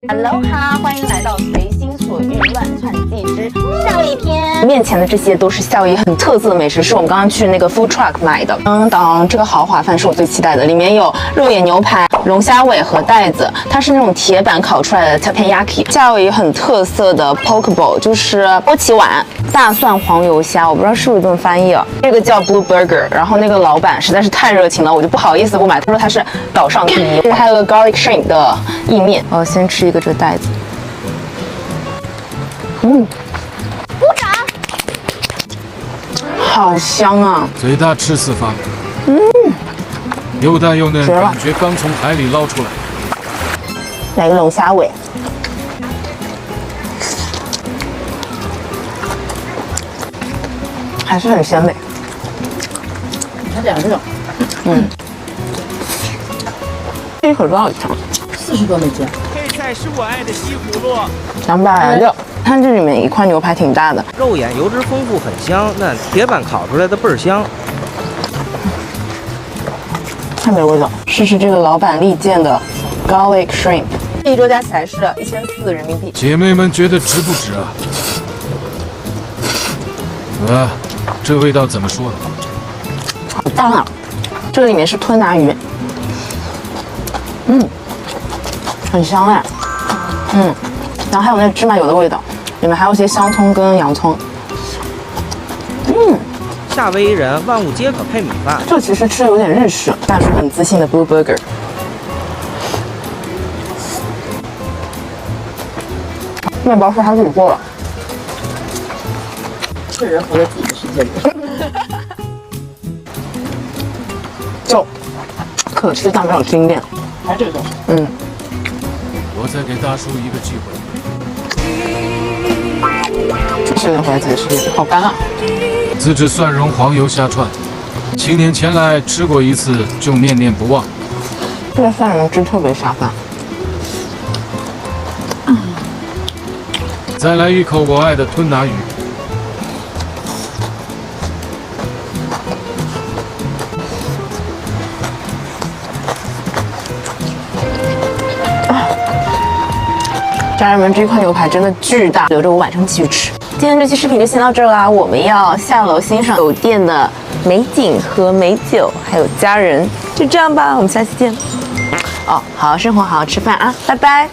Hello 哈，欢迎来到随心所欲乱窜记之夏威夷篇。面前的这些都是夏威夷很特色的美食，是我们刚刚去那个 food truck 买的。这个豪华饭是我最期待的，里面有肉眼牛排、龙虾尾和带子，它是那种铁板烤出来的 teppanyaki。夏威夷很特色的 poke bowl 就是波奇碗，大蒜黄油虾，我不知道是不是这么翻译啊。这个叫 blue burger， 然后那个老板实在是太热情了，我就不好意思不买。他说他是岛上第一。这还有个 garlic shrimp 的意面，先吃一个这个带子。鼓掌！好香啊！嘴大吃四方。又淡又嫩，感觉刚从海里捞出来。来个龙虾尾。还是很鲜美。它点这个，这一口多少钱40多美金。配菜是我爱的西葫芦。260。看这里面一块牛排挺大的，肉眼油脂丰富，很香，那铁板烤出来的倍儿香。太没味道。试试这个老板力荐的 garlic shrimp， 这一桌加起来是1400人民币。姐妹们觉得值不值啊？这味道怎么说呢？好淡啊！这里面是吞拿鱼，很香哎，然后还有那芝麻油的味道，里面还有一些香葱跟洋葱，夏威夷人万物皆可配米饭。这其实吃的有点日式。大叔很自信的 blue burger， 面包是他自己做的，这人活在自己的世界里。就可吃但没有经验。还是这个，我再给大叔一个机会。是有点活在自己的世界，好干啊！自制蒜蓉黄油虾串，7年前来吃过一次就念念不忘。这个蒜蓉汁特别下饭。再来一口我爱的吞拿鱼。家人们，这块牛排真的巨大，留着我晚上继续吃。今天这期视频就先到这儿啦，我们要下楼欣赏酒店的美景和美酒，还有家人。就这样吧，我们下期见。好好生活，好好吃饭啊，拜拜。